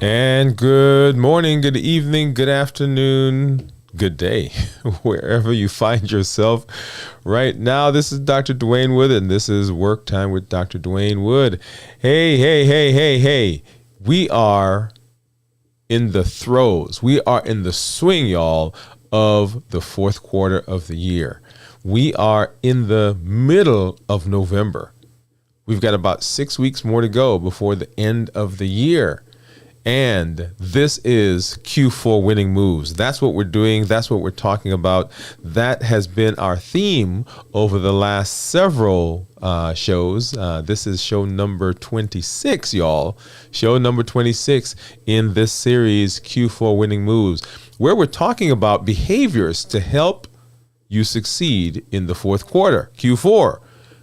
And good morning, good evening, good afternoon, good day, wherever you find yourself right now. This is Dr. Dwain Woode, and this is Work Time with Dr. Dwain Woode. Hey. We are in the throes. We are in the swing, y'all, of the fourth quarter of the year. We are in the middle of November. We've got about 6 weeks more to go before the end of the year. And this is Q4 winning moves. That's what we're doing. That's what we're talking about. That has been our theme over the last several shows. This is show number 26, y'all. Show number 26 in this series, Q4 winning moves, where we're talking about behaviors to help you succeed in the fourth quarter, Q4.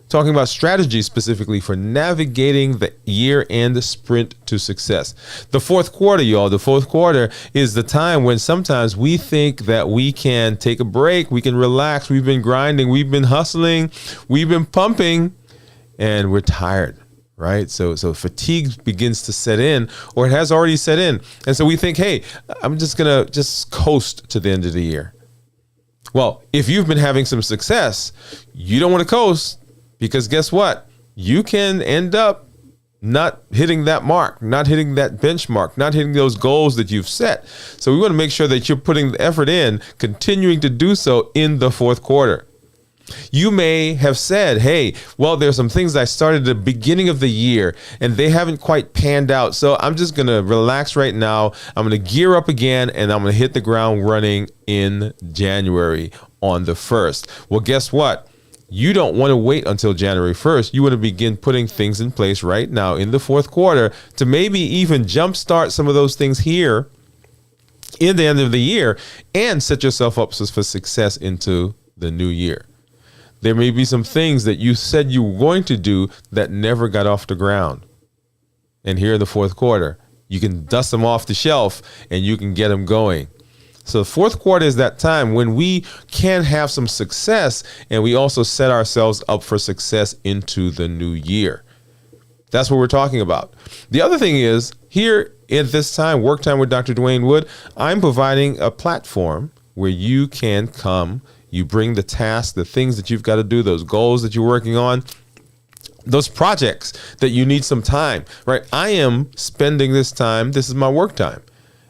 Talking about strategies specifically for navigating the year-end sprint to success. The fourth quarter, y'all, the fourth quarter is the time when sometimes we think that we can take a break, we can relax, we've been grinding, we've been hustling, we've been pumping, and we're tired, right? So fatigue begins to set in, or it has already set in. And so we think, hey, I'm just going to coast to the end of the year. Well, if you've been having some success, you don't want to coast. Because guess what? You can end up not hitting that mark, not hitting that benchmark, not hitting those goals that you've set. So we want to make sure that you're putting the effort in, continuing to do so in the fourth quarter. You may have said, hey, well, there's some things I started at the beginning of the year and they haven't quite panned out. So I'm just going to relax right now. I'm going to gear up again and I'm going to hit the ground running in January on the 1st. Well, guess what? You don't want to wait until January 1st. You want to begin putting things in place right now in the fourth quarter to maybe even jumpstart some of those things here in the end of the year and set yourself up for success into the new year. There may be some things that you said you were going to do that never got off the ground. And here in the fourth quarter, you can dust them off the shelf and you can get them going. So the fourth quarter is that time when we can have some success and we also set ourselves up for success into the new year. That's what we're talking about. The other thing is, here at this time, Work Time with Dr. Dwain Woode, I'm providing a platform where you can come, you bring the tasks, the things that you've got to do, those goals that you're working on, those projects that you need some time, right? I am spending this time, this is my work time.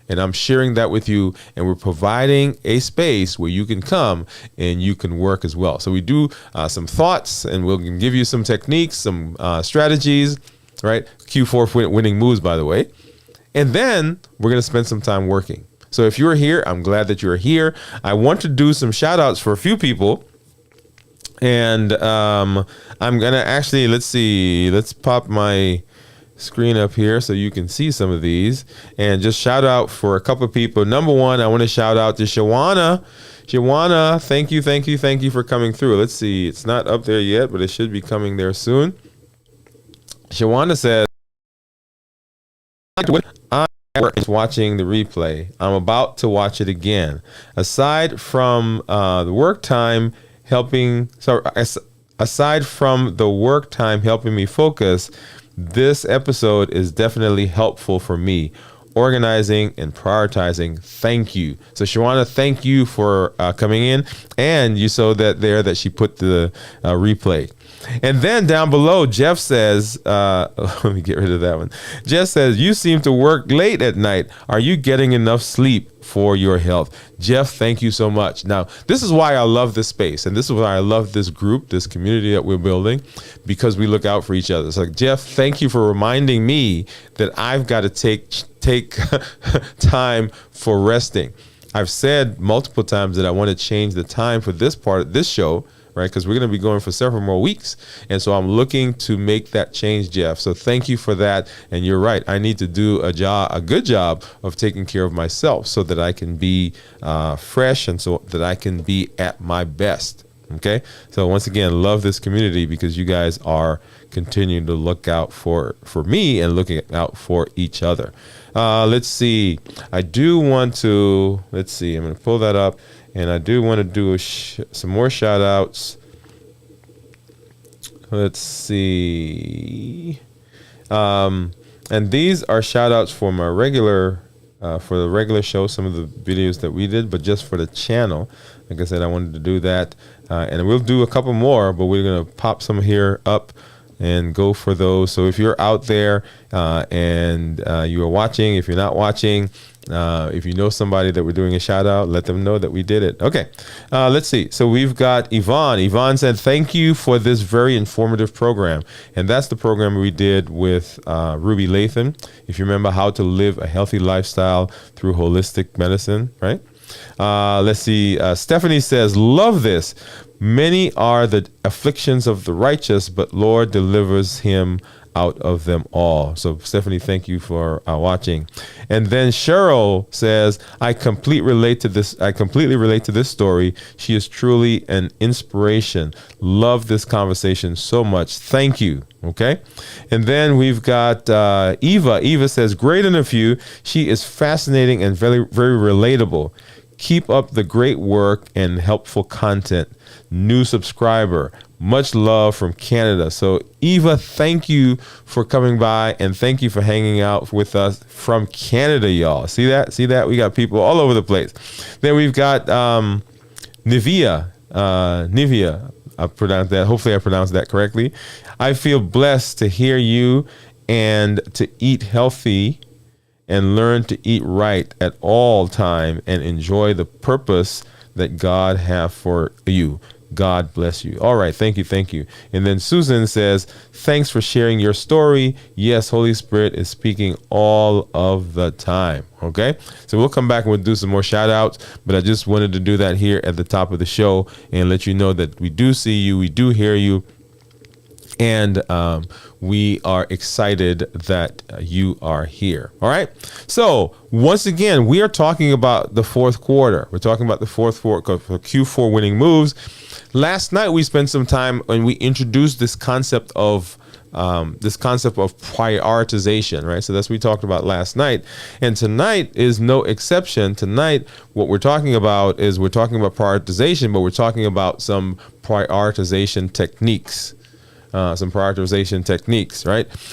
And I'm sharing that with you, and we're providing a space where you can come and you can work as well. So we do some thoughts, and we'll give you some techniques, some strategies, right? Q4 winning moves, by the way. And then we're going to spend some time working. So if you're here, I'm glad that you're here. I want to do some shout outs for a few people. And I'm going to actually, let's pop my screen up here so you can see some of these and just shout out for a couple of people. Number one, I want to shout out to Shawana. Shawana, thank you for coming through. Let's see, it's not up there yet, but it should be coming there soon. Shawana says, I'm watching the replay. I'm about to watch it again. Aside from the work time helping me focus, this episode is definitely helpful for me. Organizing and prioritizing. Thank you. So Shawana, thank you for coming in. And you saw that she put the replay. And then down below, Jeff says, let me get rid of that one. Jeff says, you seem to work late at night. Are you getting enough sleep for your health? Jeff, thank you so much. Now, this is why I love this space. And this is why I love this group, this community that we're building, because we look out for each other. So Jeff, thank you for reminding me that I've got to take time for resting. I've said multiple times that I want to change the time for this part of this show, right? Because we're going to be going for several more weeks. And so I'm looking to make that change, Jeff. So thank you for that. And you're right. I need to do a good job of taking care of myself so that I can be fresh and so that I can be at my best. Okay. So once again, love this community because you guys are continuing to look out for me and looking out for each other. Let's see. I'm going to pull that up. And I do want to do some more shout outs. Let's see. And these are shout outs for my for the regular show, some of the videos that we did, but just for the channel. Like I said, I wanted to do that. And we'll do a couple more, but we're going to pop some here up and go for those. So if you're out there and you are watching, if you're not watching, if you know somebody that we're doing a shout out, let them know that we did it. Okay, let's see. So we've got Yvonne. Yvonne said, thank you for this very informative program. And that's the program we did with Ruby Lathan. If you remember how to live a healthy lifestyle through holistic medicine, right? Let's see. Stephanie says, love this. Many are the afflictions of the righteous, but Lord delivers him out of them all. So Stephanie, thank you for watching. And then Cheryl says, I completely relate to this story. She is truly an inspiration. Love this conversation so much. Thank you. Okay. And then we've got Eva. Eva says, great interview. She is fascinating and very, very relatable. Keep up the great work and helpful content. New subscriber. Much love from Canada. So Eva, thank you for coming by and thank you for hanging out with us from Canada, y'all. See that? See that? We got people all over the place. Then we've got Nivea. Nivea. I pronounced that. Hopefully I pronounced that correctly. I feel blessed to hear you and to eat healthy and learn to eat right at all time and enjoy the purpose that God have for you. God bless you. All right. Thank you. Thank you. And then Susan says, thanks for sharing your story. Yes, Holy Spirit is speaking all of the time. Okay. So we'll come back and we'll do some more shout outs, but I just wanted to do that here at the top of the show and let you know that we do see you. We do hear you. And we are excited that you are here. All right. So once again, we are talking about the fourth quarter. We're talking about the fourth quarter for Q4 winning moves. Last night, we spent some time and we introduced this concept of prioritization, right? So that's what we talked about last night. And tonight is no exception. Tonight, what we're talking about is we're talking about prioritization, but we're talking about some prioritization techniques. Right?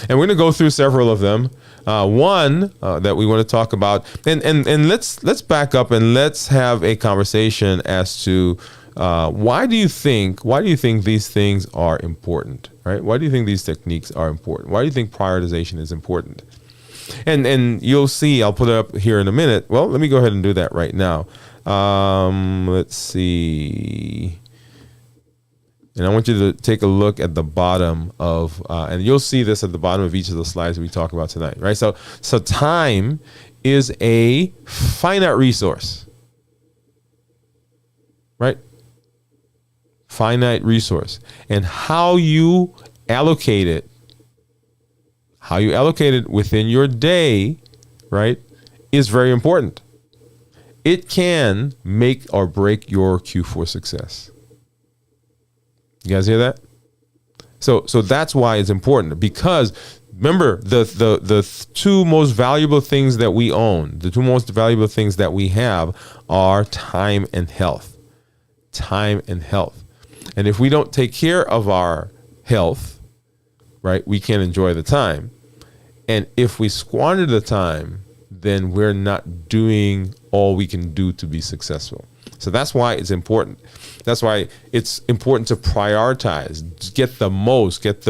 And we're going to go through several of them. One that we want to talk about, and let's back up and let's have a conversation as to why do you think these things are important, right? Why do you think these techniques are important? Why do you think prioritization is important? And you'll see, I'll put it up here in a minute. Well, let me go ahead and do that right now. Let's see. And I want you to take a look at the bottom of, and you'll see this at the bottom of each of the slides that we talk about tonight, right? So time is a finite resource, right? Finite resource. And how you allocate it within your day, right, is very important. It can make or break your Q4 success. You guys hear that? So that's why it's important, because remember the two most valuable things that we own, the two most valuable things that we have are time and health. Time and health. And if we don't take care of our health, right, we can't enjoy the time. And if we squander the time, then we're not doing all we can do to be successful. So that's why it's important. That's why it's important to prioritize, get the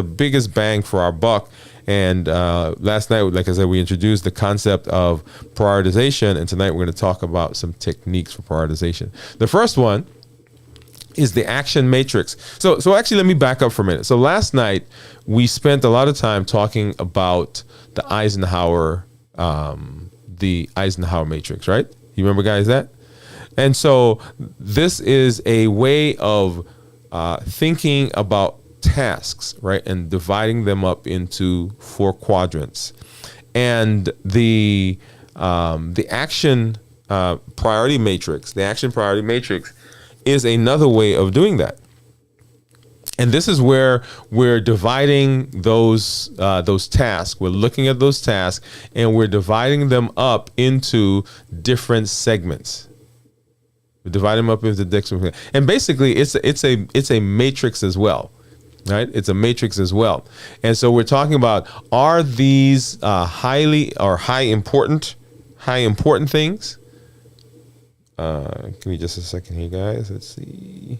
biggest bang for our buck. And last night, like I said, we introduced the concept of prioritization. And tonight we're going to talk about some techniques for prioritization. The first one is the action matrix. So actually, let me back up for a minute. So last night, we spent a lot of time talking about the Eisenhower matrix, right? You remember, guys, that? And so this is a way of thinking about tasks, right, and dividing them up into 4 quadrants. And the action priority matrix, is another way of doing that. And this is where we're dividing those tasks. We're looking at those tasks and we're dividing them up into different segments. We divide them up into different, and basically it's a matrix as well. right? It's a matrix as well. And so we're talking about, are these high important things? Give me just a second here, guys. Let's see.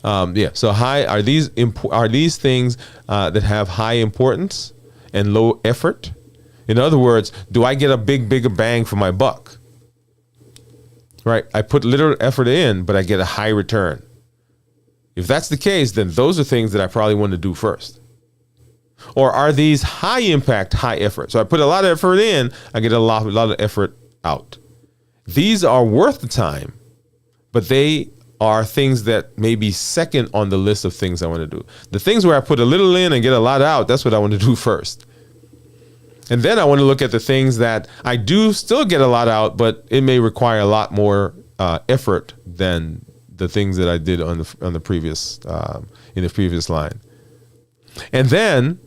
So are these things that have high importance and low effort? In other words, do I get a bigger bang for my buck? Right? I put little effort in, but I get a high return. If that's the case, then those are things that I probably want to do first. Or are these high impact, high effort? So I put a lot of effort in, I get a lot of effort out. These are worth the time, but they are things that may be second on the list of things I want to do. The things where I put a little in and get a lot out, that's what I want to do first. And then I want to look at the things that I do still get a lot out, but it may require a lot more effort than the things that I did on the previous in the previous line. And then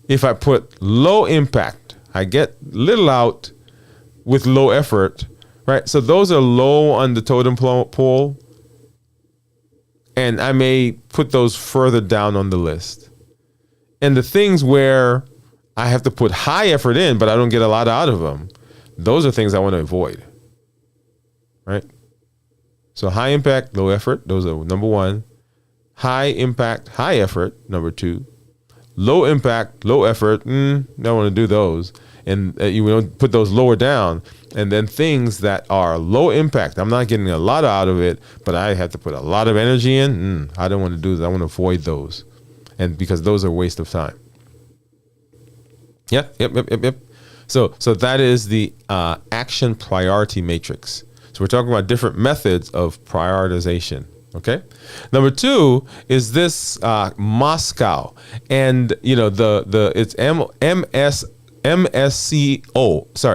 if I put low impact, I get little out with low effort, right? So those are low on the totem pole, and I may put those further down on the list. And the things where I have to put high effort in, but I don't get a lot out of them, those are things I want to avoid, right? So high impact, low effort, those are number one. High impact, high effort, number two. Low impact, low effort, don't want to do those. And you don't put those lower down. And then things that are low impact, I'm not getting a lot out of it, but I have to put a lot of energy in. I don't want to do that. I want to avoid those. And because those are a waste of time. Yep. So that is the action priority matrix. So we're talking about different methods of prioritization. Okay. Number two is this Moscow, and it's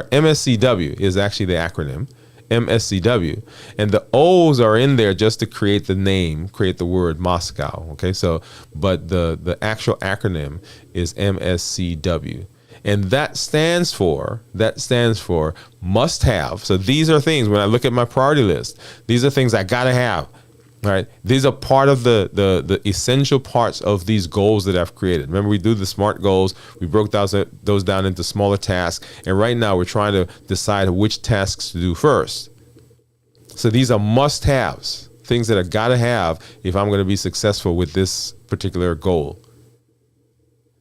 MSCW is actually the acronym, MSCW, and the O's are in there just to create the name, create the word Moscow. Okay. So, but the actual acronym is MSCW. And that stands for must have. So these are things, when I look at my priority list, these are things I gotta have. Right. These are part of the essential parts of these goals that I've created. Remember, we do the SMART goals. We broke those down into smaller tasks. And right now we're trying to decide which tasks to do first. So these are must haves, things that I gotta have if I'm going to be successful with this particular goal.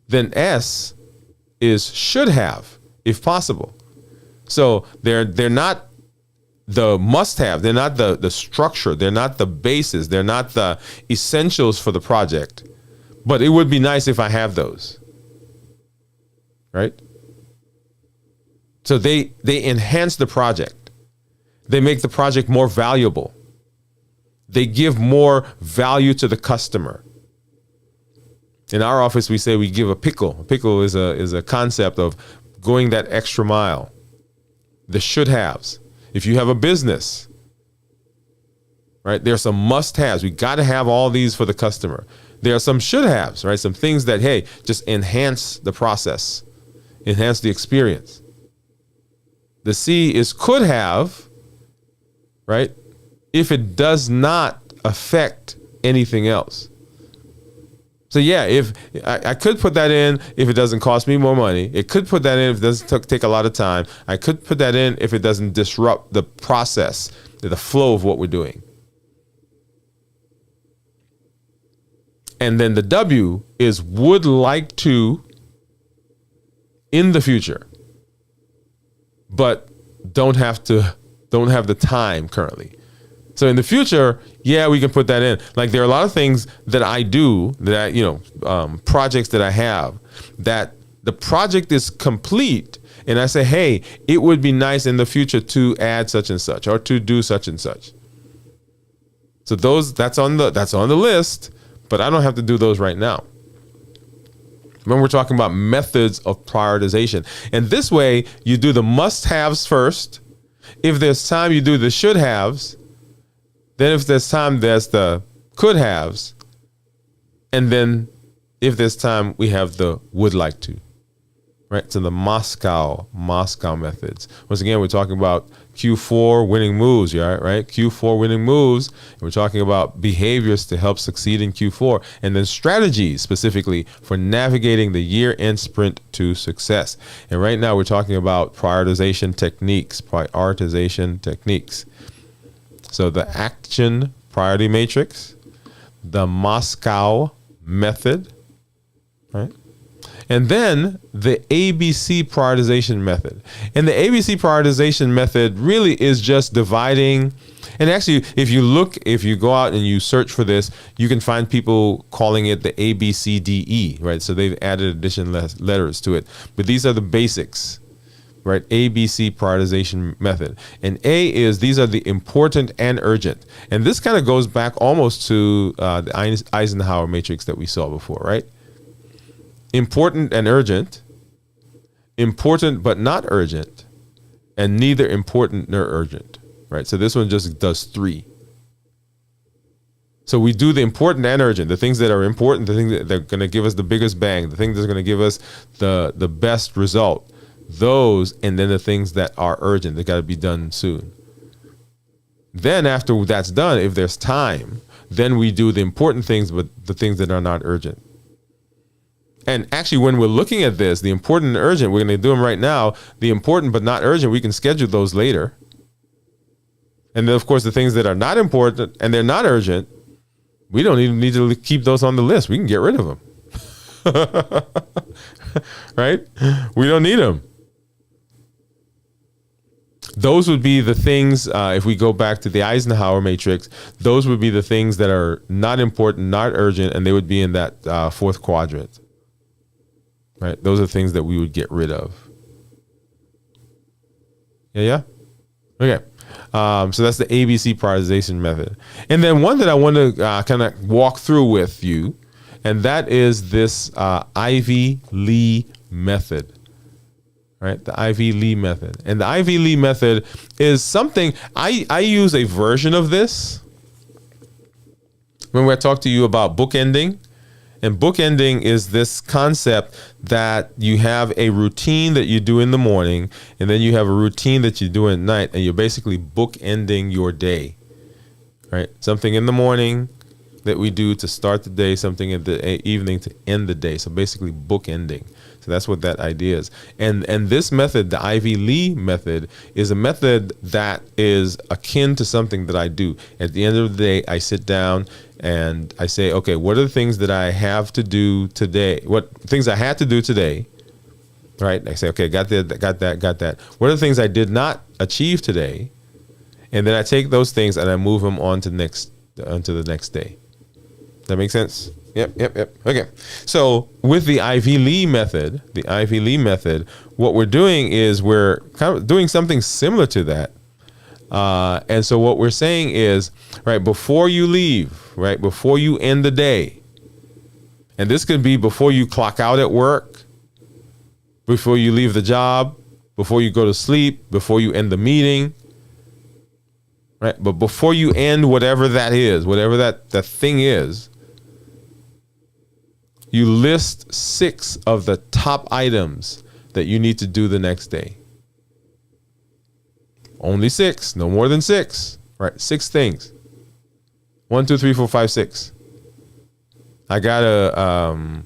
Then S is should have, if possible. So they're not the must-have. They're not the structure. They're not the basis. They're not the essentials for the project. But it would be nice if I have those. Right? So they enhance the project. They make the project more valuable. They give more value to the customer. In our office, we say we give a pickle. A pickle is a concept of going that extra mile. The should-haves. If you have a business, right, there are some must-haves. We got to have all these for the customer. There are some should-haves, right, some things that, hey, just enhance the process, enhance the experience. The C is could have, right, if it does not affect anything else. So yeah, if I could put that in if it doesn't cost me more money. It could put that in if it doesn't take a lot of time. I could put that in if it doesn't disrupt the process, the flow of what we're doing. And then the W is would like to in the future, but don't have the time currently. So in the future, yeah, we can put that in. Like there are a lot of things that I do that projects that I have that the project is complete, and I say, hey, it would be nice in the future to add such and such or to do such and such. So that's on the list, but I don't have to do those right now. When we're talking about methods of prioritization, and this way you do the must-haves first. If there's time, you do the should-haves. Then if there's time, there's the could-haves. And then if there's time, we have the would like to. right? So the Moscow methods. Once again, we're talking about Q4 winning moves, right? Q4 winning moves. We're talking about behaviors to help succeed in Q4, and then strategies specifically for navigating the year-end sprint to success. And right now, we're talking about prioritization techniques. So the action priority matrix, the Moscow method, right? And then the ABC prioritization method. And the ABC prioritization method really is just dividing. And actually, if you go out and you search for this, you can find people calling it the ABCDE, right? So they've added additional letters to it. But these are the basics, right? ABC prioritization method. And A is, these are the important and urgent. And this kind of goes back almost to the Eisenhower matrix that we saw before, right? Important and urgent, important but not urgent, and neither important nor urgent, right? So this one just does 3. So we do the important and urgent, the things that are important, the things that are going to give us the biggest bang, the things that are going to give us the best result, those, and then the things that are urgent, they got to be done soon. Then after that's done, if there's time, then we do the important things, but the things that are not urgent. And actually, when we're looking at this, the important and urgent, we're going to do them right now. The important but not urgent, we can schedule those later. And then, of course, the things that are not important and they're not urgent, we don't even need to keep those on the list. We can get rid of them. Right? We don't need them. Those would be the things, if we go back to the Eisenhower matrix, those would be the things that are not important, not urgent, and they would be in that fourth quadrant. Right? Those are things that we would get rid of. Yeah? Okay. So that's the ABC prioritization method. And then one that I want to kind of walk through with you, and that is this Ivy Lee method. Right? The Ivy Lee method. And the Ivy Lee method is something, I use a version of this. Remember I talked to you about bookending? And bookending is this concept that you have a routine that you do in the morning, and then you have a routine that you do at night, and you're basically bookending your day, right? Something in the morning that we do to start the day, something in the evening to end the day. So basically bookending. So that's what that idea is. And this method, the Ivy Lee method, is a method that is akin to something that I do. At the end of the day, I sit down and I say, okay, what are the things that I have to do today? What things I had to do today, right? I say, okay, got that. What are the things I did not achieve today? And then I take those things and I move them on to onto the next day. That make sense? Yep. Okay. So with the Ivy Lee method, what we're doing is we're kind of doing something similar to that. And so what we're saying is, right, before you leave, right, before you end the day, and this could be before you clock out at work, before you leave the job, before you go to sleep, before you end the meeting, right? But before you end whatever that is, whatever that thing is, you list 6 of the top items that you need to do the next day. Only 6, no more than 6, right? 6 things. 1, 2, 3, 4, 5, 6. I gotta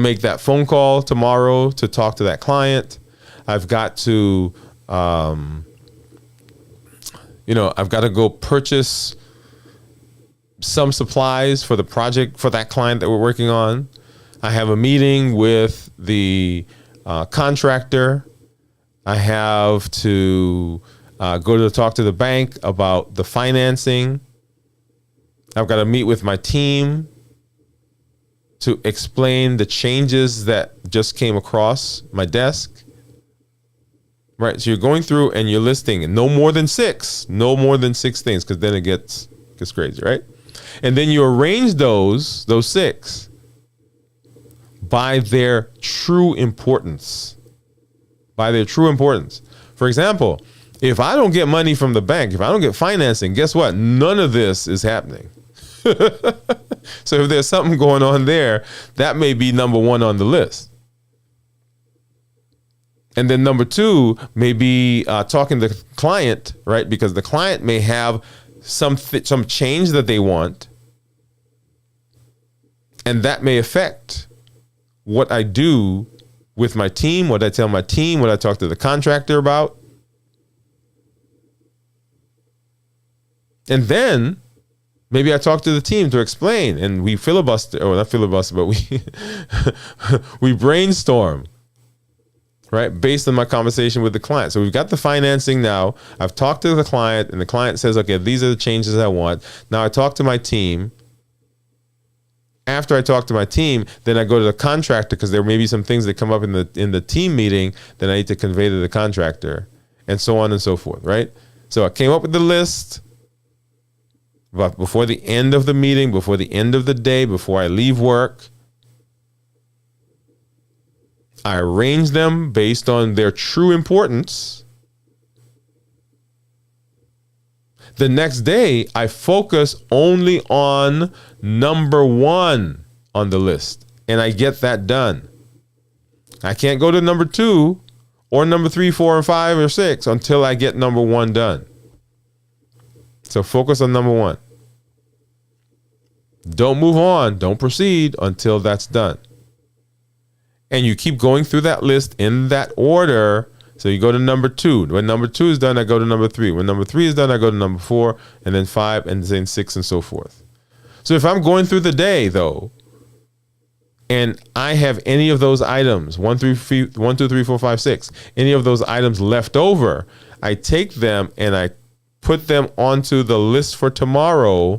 make that phone call tomorrow to talk to that client. I've got to, I've got to go purchase some supplies for the project for that client that we're working on. I have a meeting with the contractor. I have to go to talk to the bank about the financing. I've got to meet with my team to explain the changes that just came across my desk. Right, so you're going through and you're listing no more than 6 things, because then it gets crazy, right? And then you arrange those 6 by their true importance. For example, if I don't get money from the bank, if I don't get financing, guess what? None of this is happening. So if there's something going on there, that may be number 1 on the list. And then number two may be talking to the client, right? Because the client may have some change that they want, and that may affect what I do with my team, what I tell my team, what I talk to the contractor about. And then maybe I talk to the team to explain, and we filibuster, or not filibuster, but we brainstorm, right? Based on my conversation with the client. So we've got the financing now. I've talked to the client, and the client says, okay, these are the changes I want. Now I talk to my team. After I talk to my team, then I go to the contractor, because there may be some things that come up in the team meeting that I need to convey to the contractor, and so on and so forth, right? So I came up with the list. But before the end of the meeting, before the end of the day, before I leave work, I arrange them based on their true importance. The next day, I focus only on number one on the list, and I get that done. I can't go to number two or number 3, 4, and 5, or 6 until I get number one done. So focus on number one. Don't move on. Don't proceed until that's done. And you keep going through that list in that order. So you go to number 2. When number 2 is done, I go to number 3. When number 3 is done, I go to number 4, and then 5, and then 6, and so forth. So if I'm going through the day, though, and I have any of those items, 1, 2, 3, 4, 5, 6, any of those items left over, I take them and I put them onto the list for tomorrow,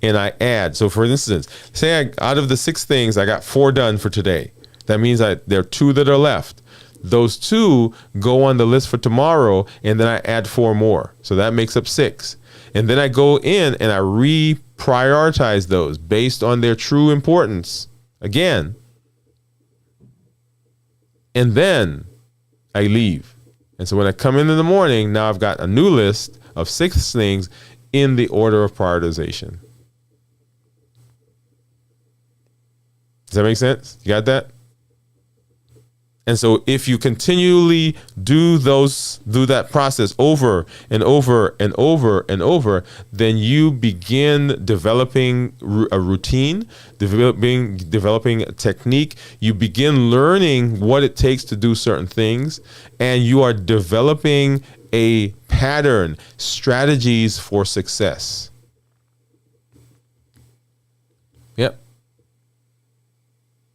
and I add. So for instance, say out of the 6 things, I got 4 done for today. That means there are 2 that are left. Those 2 go on the list for tomorrow, and then I add 4 more. So that makes up 6. And then I go in and I reprioritize those based on their true importance again. And then I leave. And so when I come in the morning, now I've got a new list of 6 things in the order of prioritization. Does that make sense? You got that? And so if you continually do that process over and over and over and over, then you begin developing a routine, developing a technique. You begin learning what it takes to do certain things, and you are developing a pattern, strategies for success. Yep.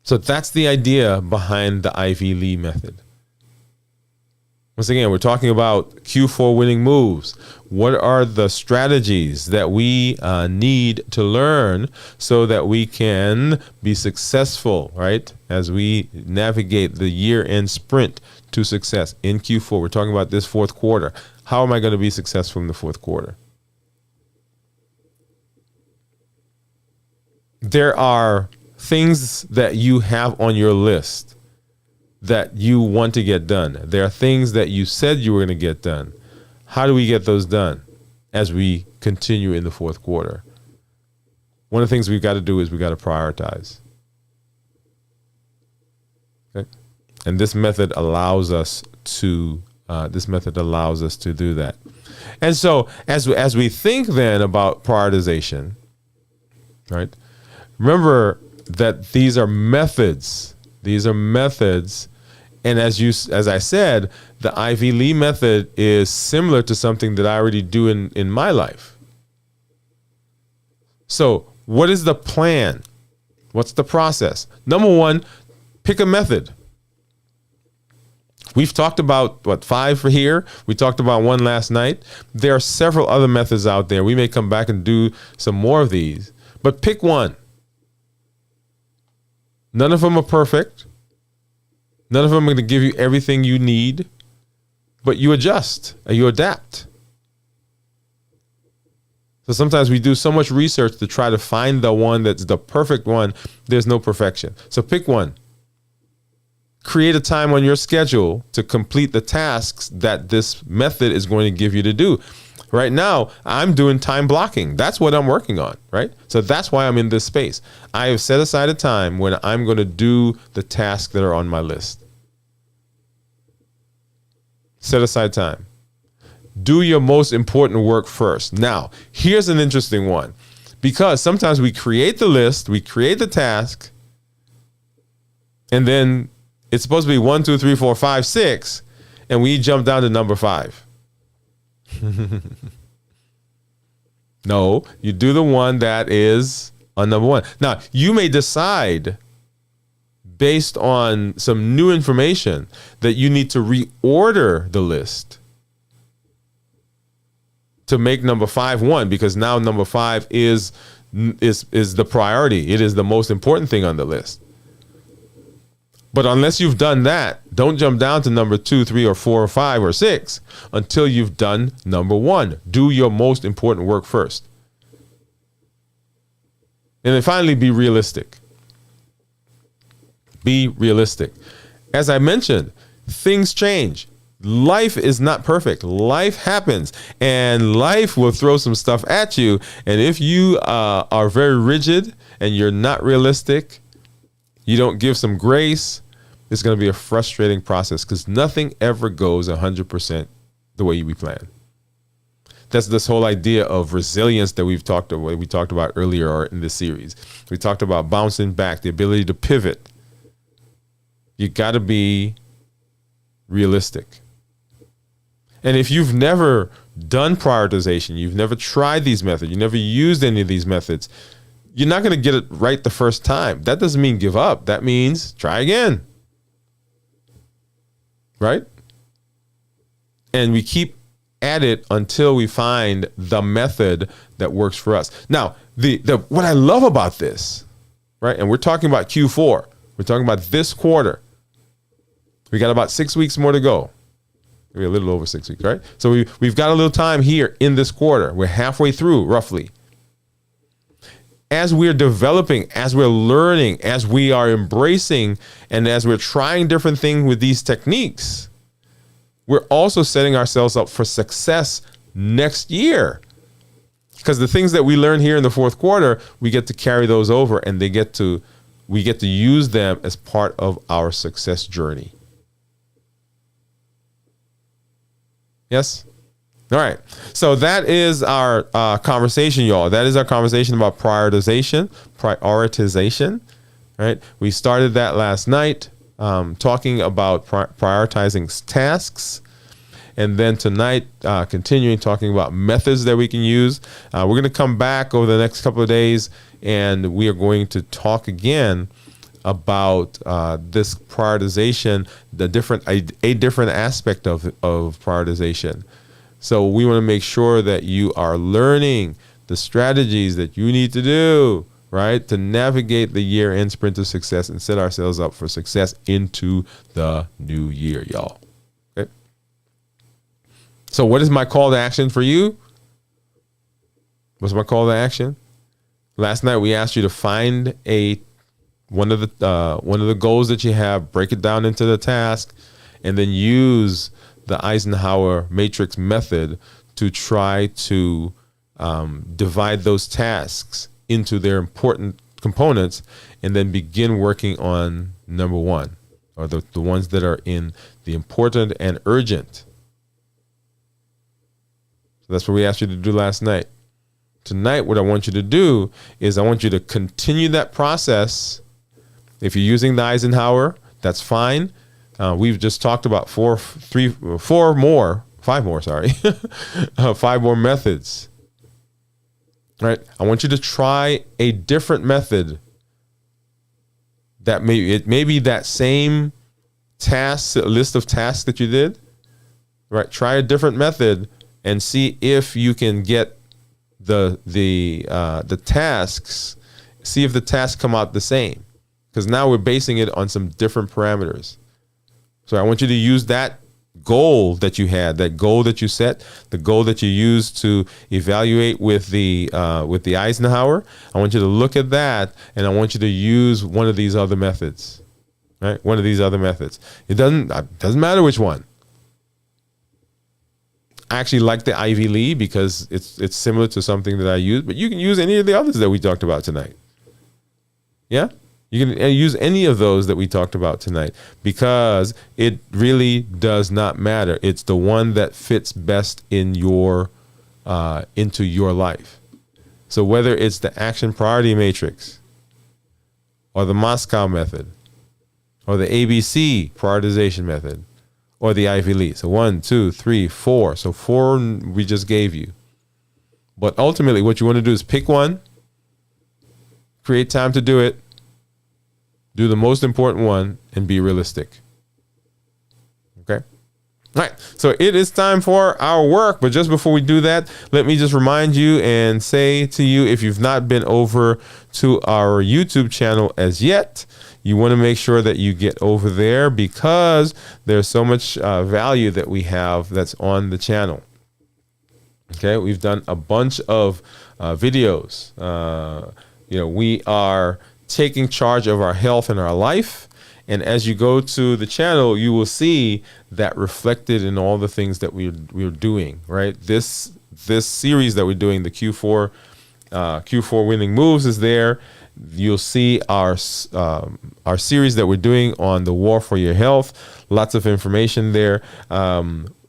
So that's the idea behind the Ivy Lee method. Once again, we're talking about Q4 winning moves. What are the strategies that we need to learn so that we can be successful, right? As we navigate the year-end sprint to success in Q4. We're talking about this fourth quarter. How am I going to be successful in the fourth quarter? There are things that you have on your list that you want to get done. There are things that you said you were going to get done. How do we get those done as we continue in the fourth quarter? One of the things we've got to do is we've got to prioritize. Okay? And this method allows us to do that. And so as we think then about prioritization, right? Remember that these are methods. These are methods. And as I said, the Ivy Lee method is similar to something that I already do in my life. So what is the plan? What's the process? Number 1, pick a method. We've talked about, 5 for here. We talked about 1 last night. There are several other methods out there. We may come back and do some more of these. But pick one. None of them are perfect. None of them are going to give you everything you need. But you adjust and you adapt. So sometimes we do so much research to try to find the one that's the perfect one. There's no perfection. So pick one. Create a time on your schedule to complete the tasks that this method is going to give you to do. Right now, I'm doing time blocking. That's what I'm working on, right? So that's why I'm in this space. I have set aside a time when I'm going to do the tasks that are on my list. Set aside time. Do your most important work first. Now, here's an interesting one, because sometimes we create the list, we create the task, and then it's supposed to be 1, 2, 3, 4, 5, 6, and we jump down to number 5. No, you do the one that is on number 1. Now, you may decide based on some new information that you need to reorder the list to make number 5 1, because now number 5 is the priority. It is the most important thing on the list. But unless you've done that, don't jump down to number 2, 3, or 4, or 5, or 6 until you've done number 1. Do your most important work first. And then finally, be realistic. Be realistic. As I mentioned, things change. Life is not perfect. Life happens, and life will throw some stuff at you. And if you are very rigid and you're not realistic, you don't give some grace, it's going to be a frustrating process, because nothing ever goes 100% the way we plan. That's this whole idea of resilience that we talked about earlier in this series. We talked about bouncing back, the ability to pivot. You got to be realistic. And if you've never done prioritization, you've never tried these methods, you never used any of these methods, you're not going to get it right the first time. That doesn't mean give up. That means try again. Right? And we keep at it until we find the method that works for us. Now, what I love about this, right? And we're talking about Q4. We're talking about this quarter. We got about 6 weeks more to go. Maybe a little over 6 weeks, right? So we've got a little time here in this quarter. We're halfway through, roughly. As we're developing, as we're learning, as we are embracing, and as we're trying different things with these techniques, we're also setting ourselves up for success next year. Because the things that we learn here in the fourth quarter, we get to carry those over, and we get to use them as part of our success journey. Yes? All right. So that is our conversation, y'all. That is our conversation about prioritization. Right? We started that last night, talking about prioritizing tasks. And then tonight, continuing talking about methods that we can use. We're going to come back over the next couple of days, and we are going to talk again about this prioritization, a different aspect of prioritization. So we want to make sure that you are learning the strategies that you need to do, right, to navigate the year-end sprint to success and set ourselves up for success into the new year, y'all. Okay. So what is my call to action for you? What's my call to action? Last night we asked you to find one of the goals that you have, break it down into the task, and then use the Eisenhower matrix method to try to divide those tasks into their important components, and then begin working on number 1, or the ones that are in the important and urgent. So that's what we asked you to do last night. Tonight, what I want you to do is I want you to continue that process. If you're using the Eisenhower, that's fine. We've just talked about 5 more methods. Right? I want you to try a different method. It may be that same list of tasks that you did. Right? Try a different method and see if you can get the tasks. See if the tasks come out the same. Because now we're basing it on some different parameters. So I want you to use that goal that you had, that goal that you set, the goal that you used to evaluate with the Eisenhower. I want you to look at that, and I want you to use one of these other methods, right? One of these other methods. It doesn't matter which one. I actually like the Ivy Lee because it's similar to something that I use, but you can use any of the others that we talked about tonight. Yeah? You can use any of those that we talked about tonight, because it really does not matter. It's the one that fits best in your into your life. So whether it's the action priority matrix, or the Moscow method, or the ABC prioritization method, or the Ivy League. So 1, 2, 3, 4. So 4 we just gave you. But ultimately, what you want to do is pick one, create time to do it, do the most important one, and be realistic. Okay? All right. So it is time for our work. But just before we do that, let me just remind you and say to you, if you've not been over to our YouTube channel as yet, you want to make sure that you get over there, because there's so much value that we have that's on the channel. Okay, we've done a bunch of videos. We are taking charge of our health and our life. And as you go to the channel, you will see that reflected in all the things that we're doing, right? This series that we're doing, the Q4 winning moves, is there. You'll see our series that we're doing on the war for your health. Lots of information there.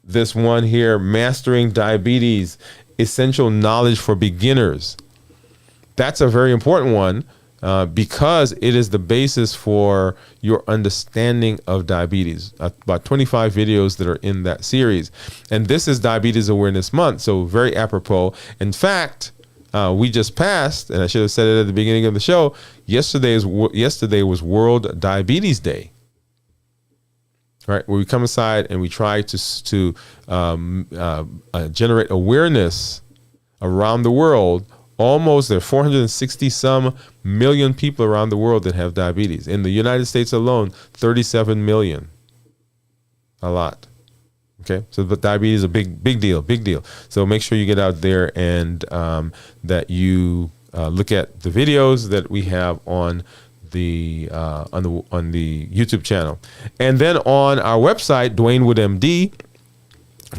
This one here, Mastering Diabetes, Essential Knowledge for Beginners. That's a very important one, because it is the basis for your understanding of diabetes. About 25 videos that are in that series. And this is Diabetes Awareness Month, so very apropos. In fact, we just passed, and I should have said it at the beginning of the show, yesterday was World Diabetes Day. Right, where we come aside and we try to generate awareness around the world. Almost there are 460 some million people around the world that have diabetes. In the United States alone, 37 million. A lot. Okay, so but diabetes is a big deal. So make sure you get out there and that you look at the videos that we have on the YouTube channel. And then on our website, Dwain Woode MD,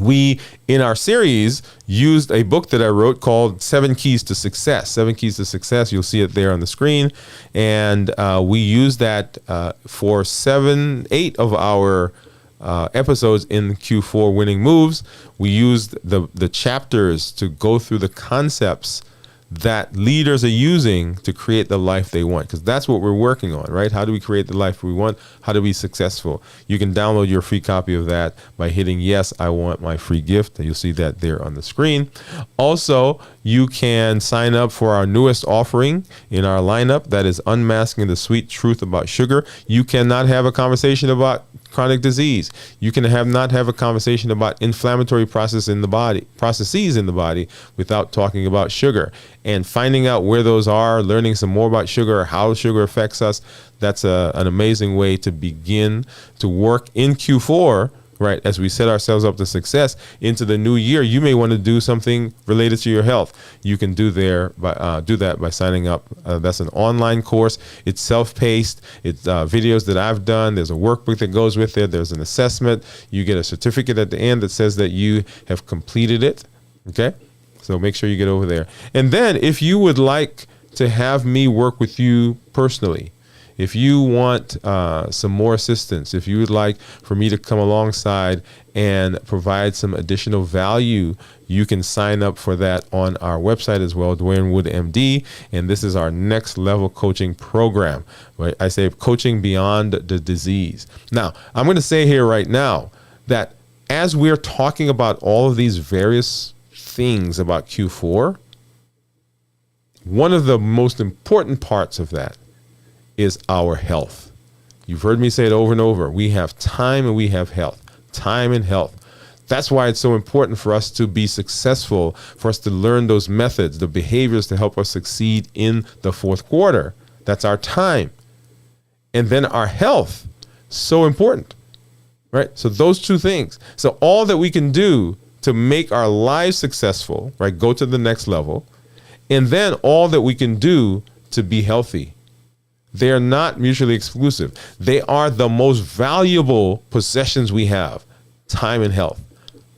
we, in our series, used a book that I wrote called 7 Keys to Success. 7 Keys to Success. You'll see it there on the screen. And we used that for 8 of our episodes in Q4 Winning Moves. We used the chapters to go through the concepts that leaders are using to create the life they want, because that's what we're working on, right? How do we create the life we want? How do we be successful? You can download your free copy of that by hitting yes, I want my free gift. You'll see that there on the screen. Also, you can sign up for our newest offering in our lineup, that is Unmasking the Sweet Truth About Sugar. You cannot have a conversation about chronic disease. You can not have a conversation about inflammatory processes in the body without talking about sugar. And finding out where those are, learning some more about sugar, how sugar affects us, that's an amazing way to begin to work in Q4, right? As we set ourselves up to success into the new year. You may want to do something related to your health. You can do that by signing up. That's an online course. It's self-paced. It's videos that I've done. There's a workbook that goes with it. There's an assessment. You get a certificate at the end that says that you have completed it. Okay? So make sure you get over there. And then if you would like to have me work with you personally, if you want some more assistance, if you would like for me to come alongside and provide some additional value, you can sign up for that on our website as well, Dwain Woode MD. And this is our next level coaching program. Right? I say coaching beyond the disease. Now, I'm going to say here right now that as we're talking about all of these various things about Q4, one of the most important parts of that is our health. You've heard me say it over and over. We have time and we have health. Time and health. That's why it's so important for us to be successful, for us to learn those methods, the behaviors to help us succeed in the fourth quarter. That's our time. And then our health, so important, right? So those two things. So all that we can do to make our lives successful, right? Go to the next level. And then all that we can do to be healthy. They are not mutually exclusive. They are the most valuable possessions we have, time and health.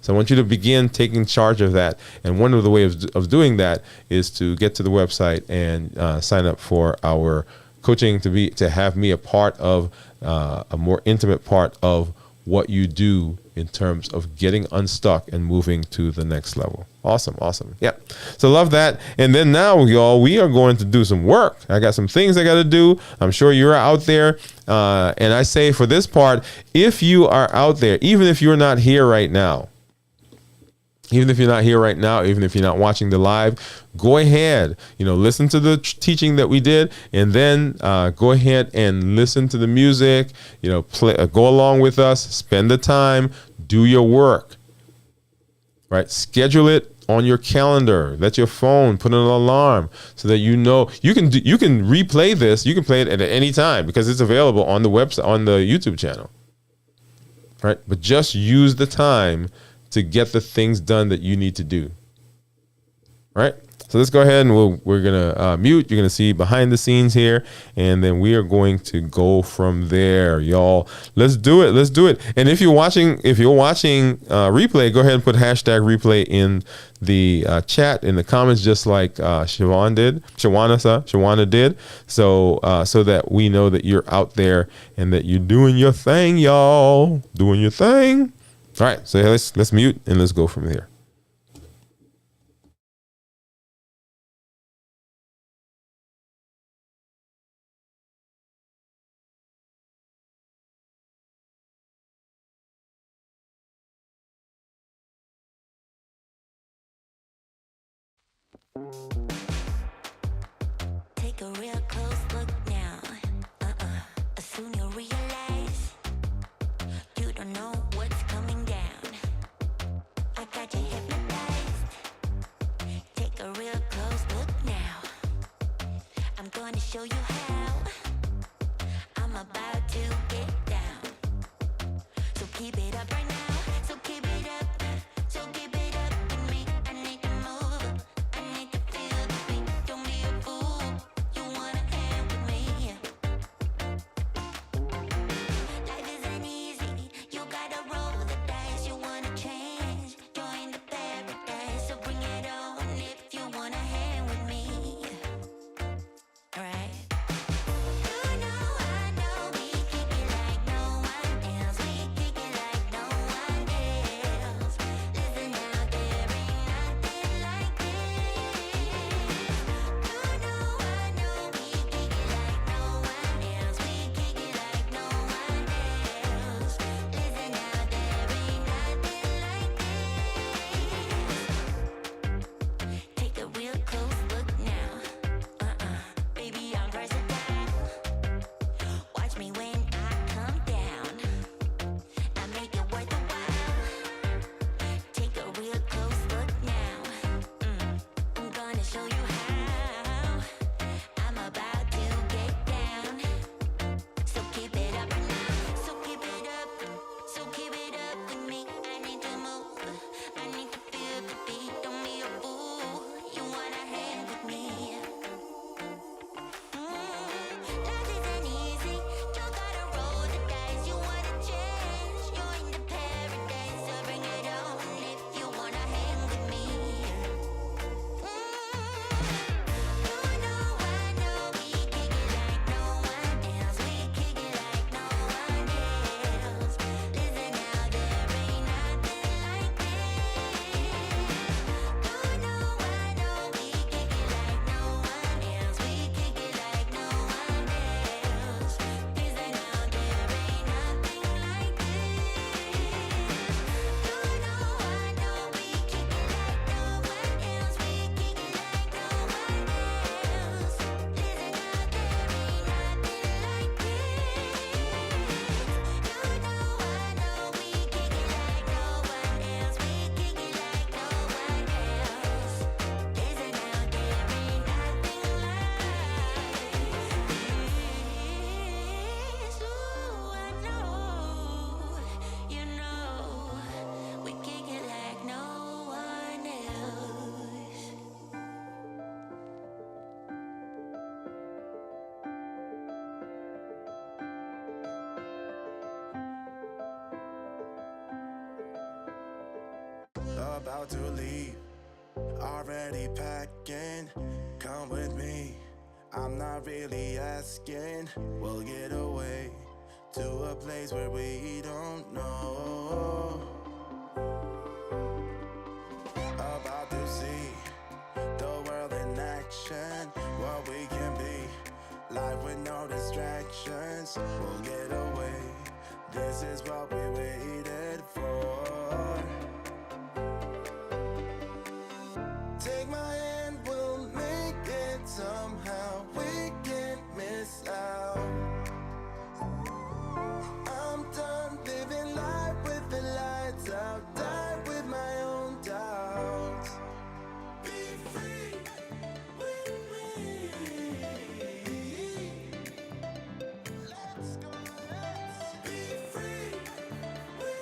So I want you to begin taking charge of that. And one of the ways of doing that is to get to the website and sign up for our coaching to have me a part of a more intimate part of what you do in terms of getting unstuck and moving to the next level. Awesome. Yeah. So love that. And then now, y'all, we are going to do some work. I got some things I got to do. I'm sure you're out there. And I say for this part, if you are out there, even if you're not here right now, even if you're not watching the live, go ahead, listen to the teaching that we did, and then go ahead and listen to the music, go along with us, spend the time, do your work, right? Schedule it on your calendar. Let your phone put an alarm so that you can replay this. You can play it at any time because it's available on the website, on the YouTube channel, right? But just use the time to get the things done that you need to do. Right? So let's go ahead and we're going to mute. You're going to see behind the scenes here, and then we are going to go from there, y'all. Let's do it. And if you're watching replay, go ahead and put hashtag replay in the chat, in the comments, just like Shawana did. So that we know that you're out there and that you're doing your thing, y'all. Doing your thing. All right, so let's mute and let's go from there. Take a real close look now. Soon you'll realize you don't know what's coming down. I got you hypnotized. Take a real close look now. I'm going to show you how. I'm about to get down. So keep it up right now. So keep it up. So keep it up with me. I need to move. I need to feel the beat. Don't be a fool. You wanna hang with me. Life isn't easy. You gotta roll the dice. You wanna change. Join the paradise. So bring it on if you wanna hang with me. Alright. I know we kick it like no one else. We kick it like no one else. Listen out, there ain't nothing like this. I know we kick it like no one else. We kick it like no one else. Listen out, there ain't nothing like this. Take a real close look now. Baby, I'm versatile. Watch me when I come down. I make it worth the while. Take a real close look now. I'm gonna show you how. I'm about to get down. So keep it up right now. So keep it up. So keep it up with me. I need to move. I need to feel the beat. Don't be a fool. You wanna hang with me. Life isn't easy. You gotta roll the dice. You wanna change. Join the paradise. So bring it on if you wanna hang with me. I know we kick it like no one else. We kick it like no one else. Listen out, there ain't nothing like this. I know we kick it like no one else. We kick it like no one else. Listen out, there ain't nothing like this. I know we kick it like no one else. We kick it like no one else. Listen out, there ain't nothing like this. I know we kick it like no one else. We kick it like no one else. Listen out, there ain't nothing like this. Ooh, I know, you know, we kick it like no one else. About to leave, already packing. Come with me, I'm not really asking. We'll get away to a place where we don't know. About to see the world in action, what we can be. Life with no distractions. We'll get away. This is what we waited for. Take my hand, we'll make it somehow. We can't miss out. I'm done living life with the lights out. Die with my own doubts. Be free with me. Let's go, let's be free with me.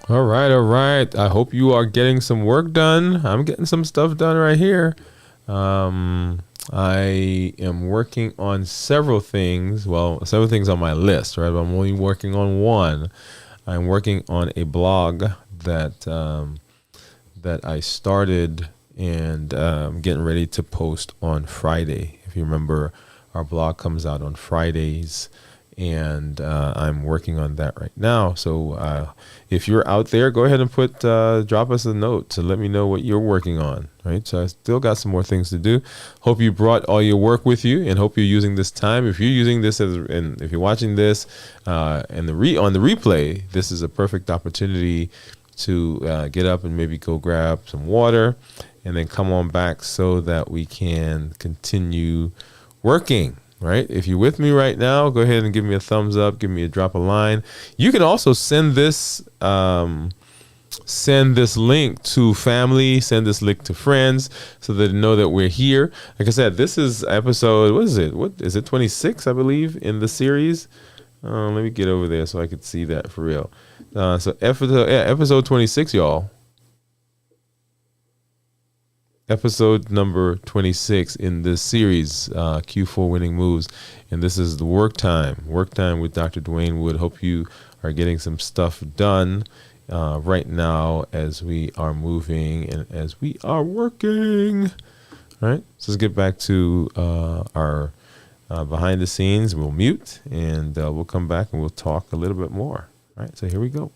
All right, all right. I hope you are getting some work done. I'm getting some stuff done right here. I am working on several things. Well, several things on my list, right? But I'm only working on one. I'm working on a blog that I started and getting ready to post on Friday. If you remember, our blog comes out on Fridays, and I'm working on that right now. So if you're out there, go ahead and drop us a note to let me know what you're working on. Right. So I still got some more things to do. Hope you brought all your work with you, and hope you're using this time. If you're using this and if you're watching this on the replay, this is a perfect opportunity to get up and maybe go grab some water and then come on back so that we can continue working. Right. If you're with me right now, go ahead and give me a thumbs up, give me a drop a line. You can also send this link to family, send this link to friends so that they know that we're here. Like I said, this is episode, what is it? What is it? 26, I believe, in the series. Let me get over there so I could see that for real. So episode 26, y'all. Episode number 26 in this series, Q4 Winning Moves. And this is the work time with Dr. Dwain Woode. Hope you are getting some stuff done right now as we are moving and as we are working. All right, so let's get back to our behind the scenes. We'll mute and we'll come back and we'll talk a little bit more. All right, so here we go.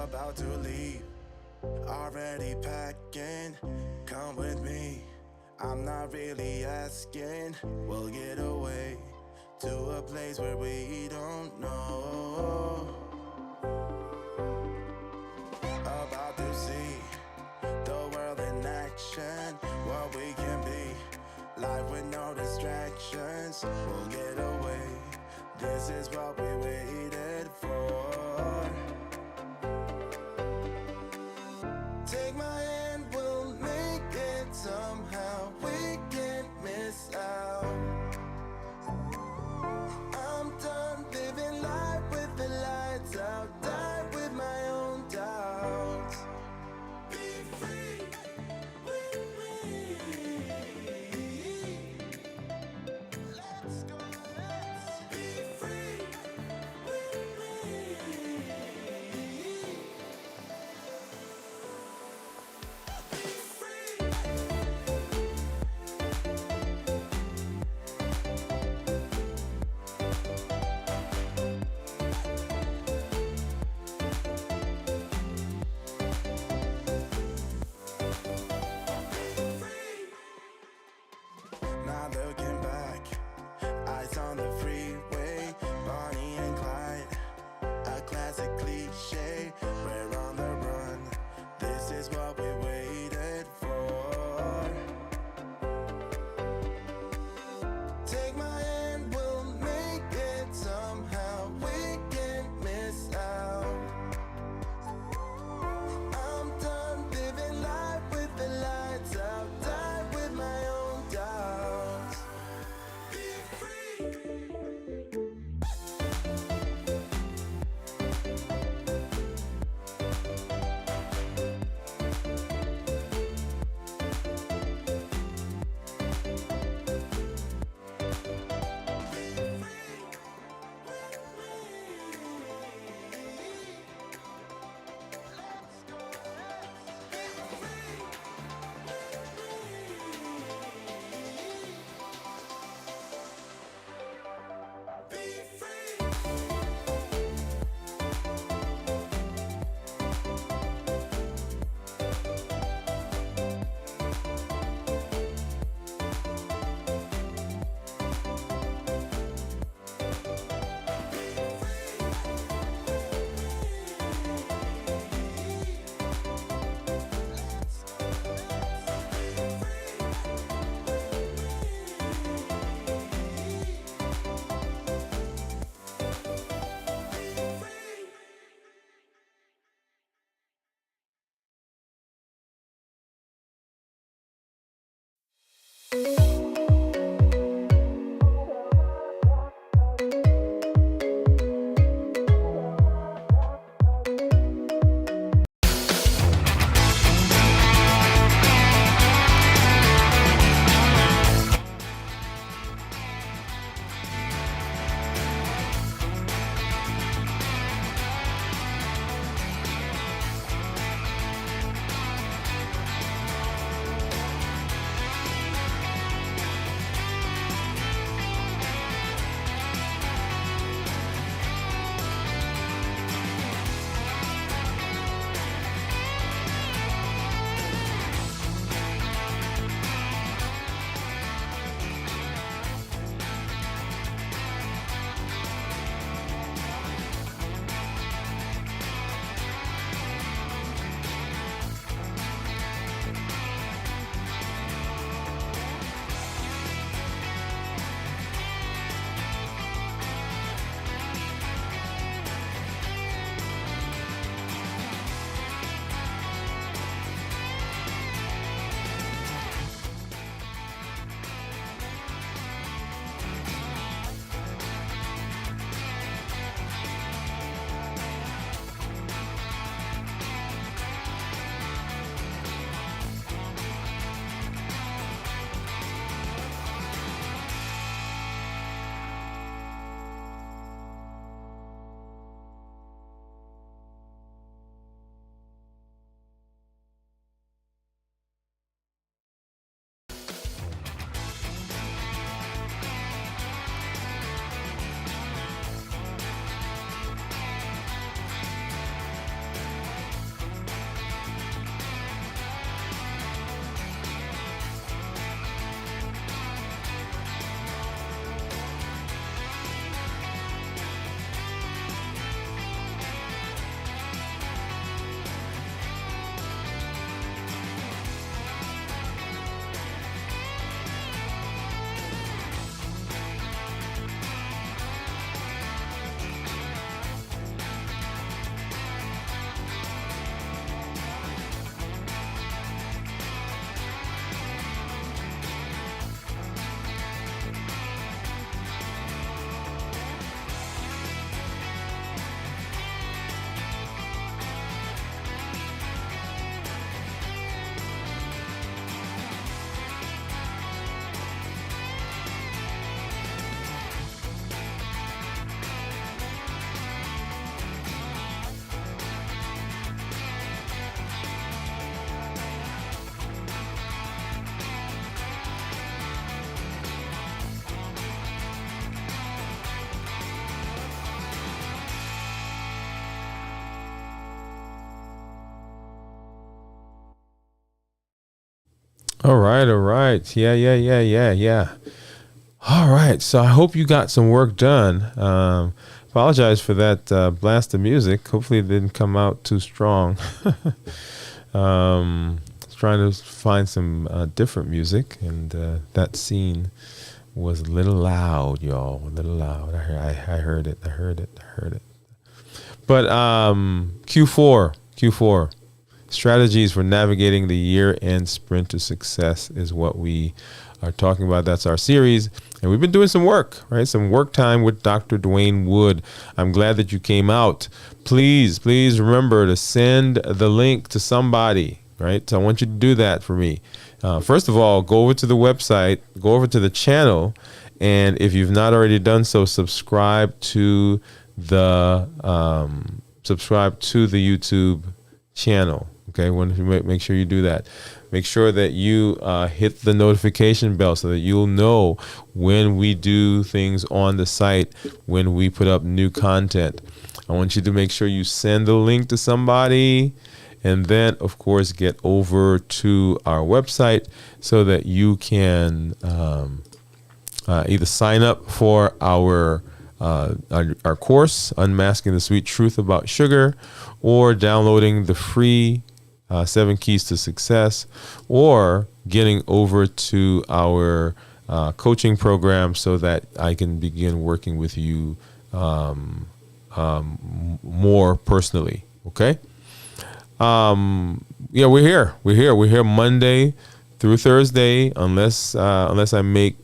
About to leave, already packing. Come with me, I'm not really asking. We'll get away to a place where we don't know. About to see the world in action, what we can be. Life with no distractions, we'll get away. This is what we waited for. Take my hand, we'll make it somehow. We can't miss out. I'm done living life with the lights out. Die with my own doubts. Be free with me. Let's go, let's be free All right, all right. Yeah. All right. So I hope you got some work done. Apologize for that blast of music. Hopefully it didn't come out too strong. Was trying to find some different music, and that scene was a little loud, y'all. A little loud. I heard it. But Q4. Strategies for navigating the year-end sprint to success is what we are talking about. That's our series. And we've been doing some work, right? Some work time with Dr. Dwain Woode. I'm glad that you came out. Please remember to send the link to somebody, right? So I want you to do that for me. First of all, go over to the website, go over to the channel, and if you've not already done so, subscribe to the YouTube channel. Okay, make sure you do that. Make sure that you hit the notification bell so that you'll know when we do things on the site, when we put up new content. I want you to make sure you send the link to somebody, and then, of course, get over to our website so that you can either sign up for our course, Unmasking the Sweet Truth About Sugar, or downloading the free 7 Keys to Success, or getting over to our coaching program so that I can begin working with you more personally. Okay. We're here. We're here Monday through Thursday, unless I make,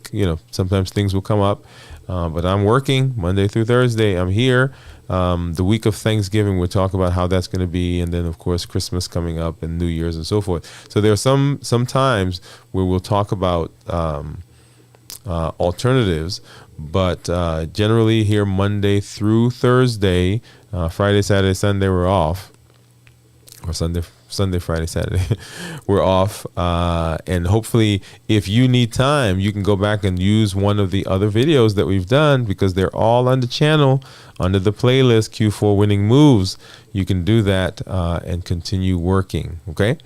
sometimes things will come up. But I'm working Monday through Thursday. I'm here. The week of Thanksgiving, we'll talk about how that's going to be. And then, of course, Christmas coming up and New Year's and so forth. So there are some times where we'll talk about alternatives. But generally here Monday through Thursday, Friday, Saturday, Sunday, we're off. Or Sunday, Friday, Saturday, we're off. And hopefully, if you need time, you can go back and use one of the other videos that we've done, because they're all on the channel, under the playlist, Q4 Winning Moves. You can do that and continue working, okay?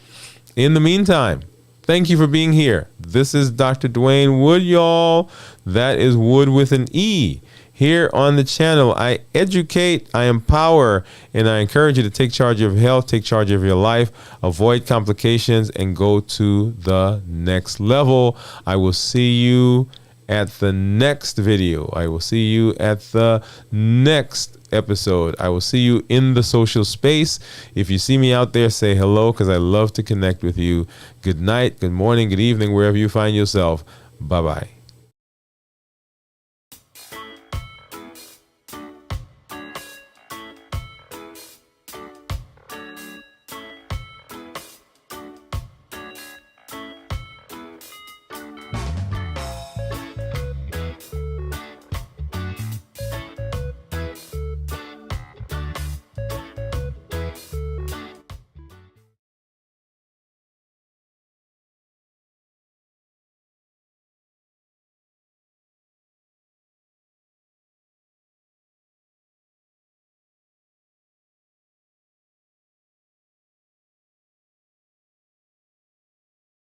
In the meantime, thank you for being here. This is Dr. Dwain Woode, y'all. That is Wood with an E. Here on the channel, I educate, I empower, and I encourage you to take charge of your health, take charge of your life, avoid complications, and go to the next level. I will see you at the next video. I will see you at the next episode. I will see you in the social space. If you see me out there, say hello, because I love to connect with you. Good night, good morning, good evening, wherever you find yourself. Bye-bye.